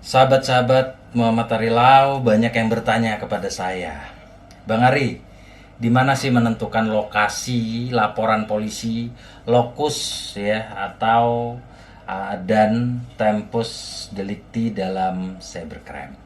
Sahabat-sahabat Muhammad Arilau banyak yang bertanya kepada saya, Bang Ari, di mana sih menentukan lokasi laporan polisi, lokus ya atau dan tempus delicti dalam cybercrime?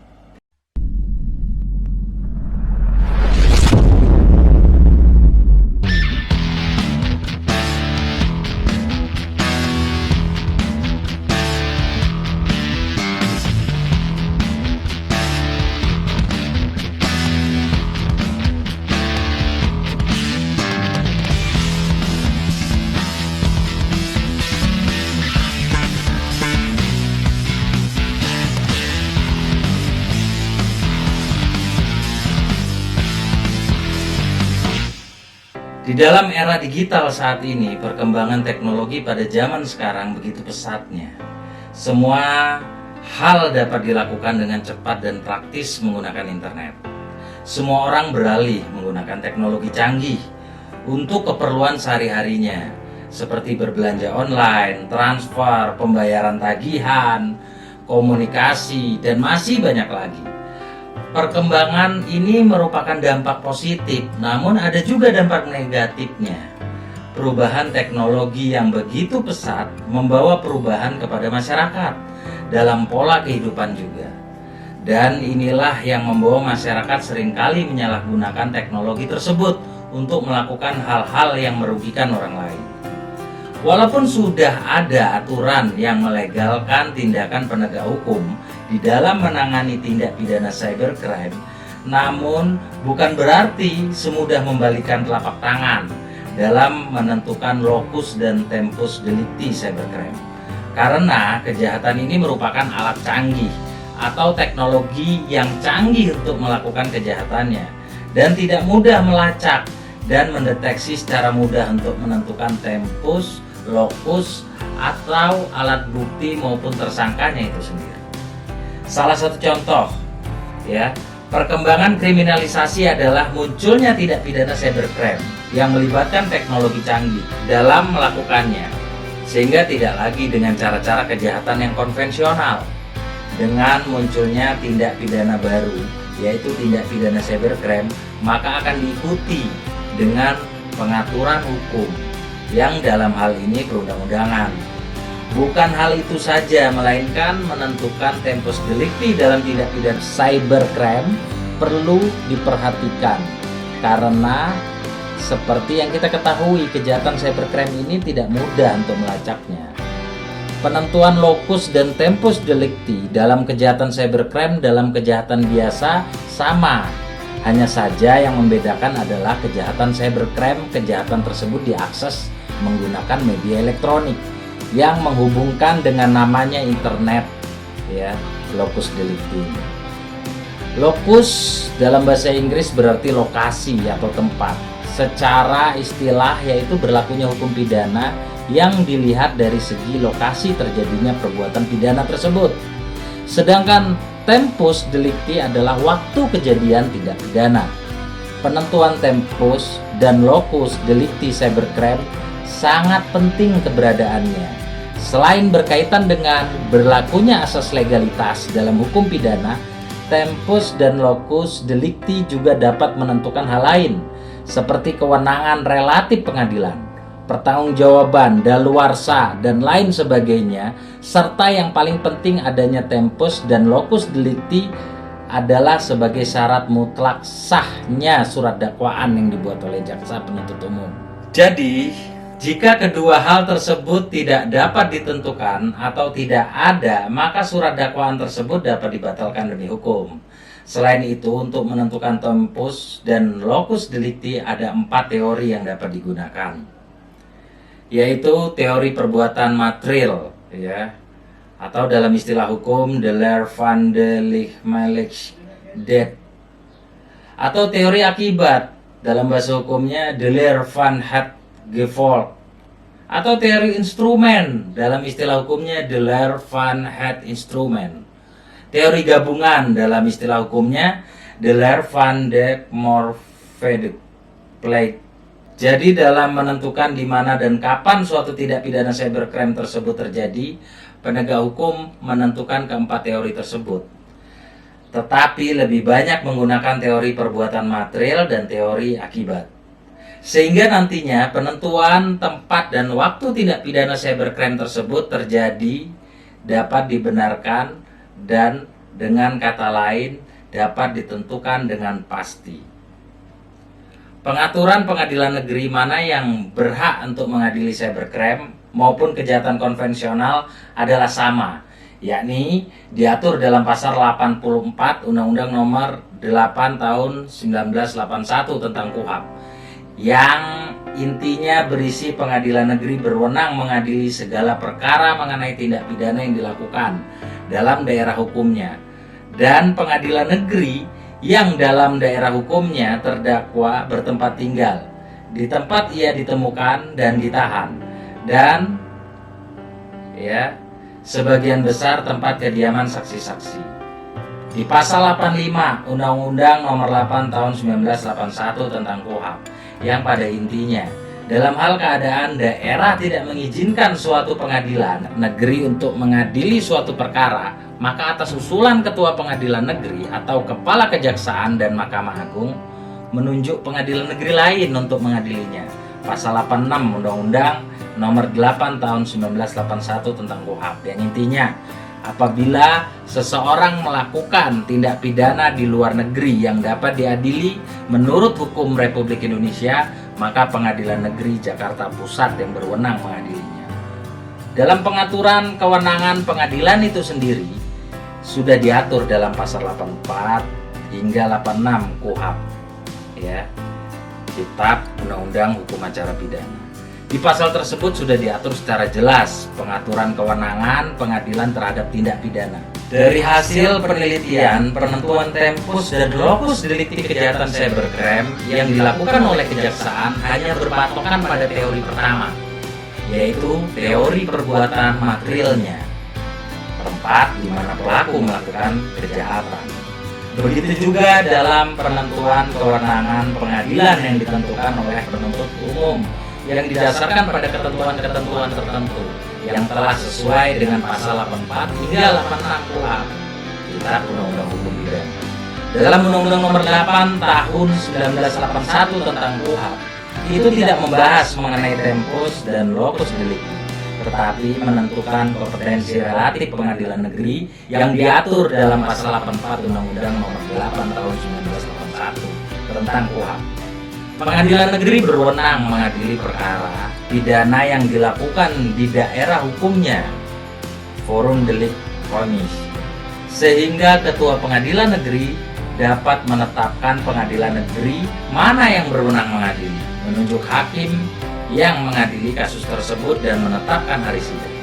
Di dalam era digital saat ini, perkembangan teknologi pada zaman sekarang begitu pesatnya. Semua hal dapat dilakukan dengan cepat dan praktis menggunakan internet. Semua orang beralih menggunakan teknologi canggih untuk keperluan sehari-harinya, seperti berbelanja online, transfer, pembayaran tagihan, komunikasi, dan masih banyak lagi. Perkembangan ini merupakan dampak positif, namun ada juga dampak negatifnya. Perubahan teknologi yang begitu pesat membawa perubahan kepada masyarakat dalam pola kehidupan juga. Dan inilah yang membawa masyarakat seringkali menyalahgunakan teknologi tersebut untuk melakukan hal-hal yang merugikan orang lain. Walaupun sudah ada aturan yang melegalkan tindakan penegak hukum di dalam menangani tindak pidana cybercrime, namun bukan berarti semudah membalikan telapak tangan dalam menentukan lokus dan tempus delicti cybercrime. Karena kejahatan ini merupakan alat canggih atau teknologi yang canggih untuk melakukan kejahatannya dan tidak mudah melacak dan mendeteksi secara mudah untuk menentukan tempus, lokus, atau alat bukti maupun tersangkanya itu sendiri. Salah satu contoh ya, perkembangan kriminalisasi adalah munculnya tindak pidana cybercrime yang melibatkan teknologi canggih dalam melakukannya, sehingga tidak lagi dengan cara-cara kejahatan yang konvensional. Dengan munculnya tindak pidana baru, yaitu tindak pidana cybercrime, maka akan diikuti dengan pengaturan hukum yang dalam hal ini perundang-undangan. Bukan hal itu saja, melainkan menentukan tempus delicti dalam tindak pidana cybercrime perlu diperhatikan. Karena seperti yang kita ketahui, kejahatan cybercrime ini tidak mudah untuk melacaknya. Penentuan lokus dan tempus delicti dalam kejahatan cybercrime dalam kejahatan biasa sama. Hanya saja yang membedakan adalah kejahatan cybercrime, kejahatan tersebut diakses menggunakan media elektronik yang menghubungkan dengan namanya internet ya, locus delicti. Locus dalam bahasa Inggris berarti lokasi atau tempat. Secara istilah yaitu berlakunya hukum pidana yang dilihat dari segi lokasi terjadinya perbuatan pidana tersebut. Sedangkan tempus delicti adalah waktu kejadian tindak pidana. Penentuan tempus dan locus delicti cybercrime sangat penting keberadaannya. Selain berkaitan dengan berlakunya asas legalitas dalam hukum pidana, tempus dan locus delicti juga dapat menentukan hal lain, seperti kewenangan relatif pengadilan, pertanggungjawaban, daluarsa, dan lain sebagainya, serta yang paling penting adanya tempus dan locus delicti adalah sebagai syarat mutlak sahnya surat dakwaan yang dibuat oleh jaksa penuntut umum. Jadi, jika kedua hal tersebut tidak dapat ditentukan atau tidak ada, maka surat dakwaan tersebut dapat dibatalkan demi hukum. Selain itu, untuk menentukan tempus dan locus delicti ada 4 teori yang dapat digunakan, yaitu teori perbuatan material ya, atau dalam istilah hukum de leer van de lichaamsdaad, atau teori akibat, dalam bahasa hukumnya de leer van het gevolg, atau teori instrumen, dalam istilah hukumnya de leer van het instrument. Teori gabungan, dalam istilah hukumnya de leer van de morfede plate. Jadi dalam menentukan di mana dan kapan suatu tindak pidana cybercrime tersebut terjadi, penegak hukum menentukan keempat teori tersebut, tetapi lebih banyak menggunakan teori perbuatan material dan teori akibat. Sehingga nantinya penentuan tempat dan waktu tindak pidana cybercrime tersebut terjadi dapat dibenarkan dan dengan kata lain dapat ditentukan dengan pasti. Pengaturan pengadilan negeri mana yang berhak untuk mengadili cybercrime maupun kejahatan konvensional adalah sama, yakni diatur dalam pasal 84 Undang-Undang Nomor 8 Tahun 1981 tentang KUHP, yang intinya berisi pengadilan negeri berwenang mengadili segala perkara mengenai tindak pidana yang dilakukan dalam daerah hukumnya, dan pengadilan negeri yang dalam daerah hukumnya terdakwa bertempat tinggal di tempat ia ditemukan dan ditahan, dan sebagian besar tempat kediaman saksi-saksi. Di pasal 85 Undang-Undang Nomor 8 Tahun 1981 tentang KUHP, yang pada intinya dalam hal keadaan daerah tidak mengizinkan suatu pengadilan negeri untuk mengadili suatu perkara, maka atas usulan ketua pengadilan negeri atau kepala kejaksaan dan Mahkamah Agung menunjuk pengadilan negeri lain untuk mengadilinya. Pasal 86 Undang-Undang Nomor 8 Tahun 1981 tentang KUHP, yang intinya apabila seseorang melakukan tindak pidana di luar negeri yang dapat diadili menurut hukum Republik Indonesia, maka pengadilan negeri Jakarta Pusat yang berwenang mengadilinya. Dalam pengaturan kewenangan pengadilan itu sendiri sudah diatur dalam pasal 84 hingga 86 KUHP, Kitab Undang-Undang Hukum Acara Pidana. Di pasal tersebut sudah diatur secara jelas pengaturan kewenangan pengadilan terhadap tindak pidana. Dari hasil penelitian, penentuan tempus dan locus delikti kejahatan cybercrime yang dilakukan oleh kejaksaan hanya berpatokan pada teori pertama, yaitu teori perbuatan materialnya, tempat di mana pelaku melakukan kejahatan. Begitu juga dalam penentuan kewenangan pengadilan yang ditentukan oleh penuntut umum yang didasarkan pada ketentuan-ketentuan tertentu yang telah sesuai dengan pasal 84 hingga 86 KUHP, Kitab Undang-Undang Hukum Pidana. Dalam Undang-Undang Nomor 8 Tahun 1981 tentang KUHP, itu tidak membahas mengenai tempus dan locus delicti, tetapi menentukan kompetensi relatif pengadilan negeri yang diatur dalam pasal 84 Undang-Undang Nomor 8 Tahun 1981 tentang KUHP. Pengadilan negeri berwenang mengadili perkara pidana yang dilakukan di daerah hukumnya, forum delik konis, sehingga ketua pengadilan negeri dapat menetapkan pengadilan negeri mana yang berwenang mengadili, menunjuk hakim yang mengadili kasus tersebut dan menetapkan hari sidang.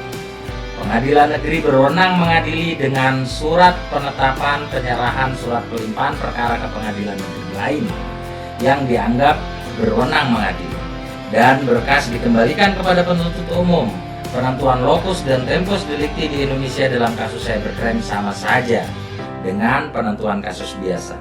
Pengadilan negeri berwenang mengadili dengan surat penetapan penyerahan surat pelimpahan perkara ke pengadilan negeri lain yang dianggap berwenang mengadili, dan berkas dikembalikan kepada penuntut umum. Penentuan locus dan tempus delicti di Indonesia dalam kasus cybercrime sama saja dengan penentuan kasus biasa.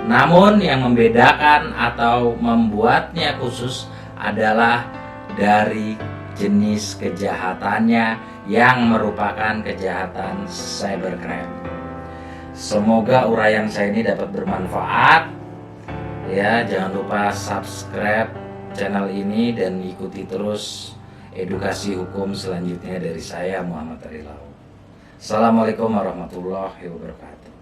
Namun yang membedakan atau membuatnya khusus adalah dari jenis kejahatannya yang merupakan kejahatan cybercrime. Semoga uraian saya ini dapat bermanfaat. Jangan lupa subscribe channel ini dan ikuti terus edukasi hukum selanjutnya dari saya, Muhammad Arilaw. Assalamualaikum warahmatullahi wabarakatuh.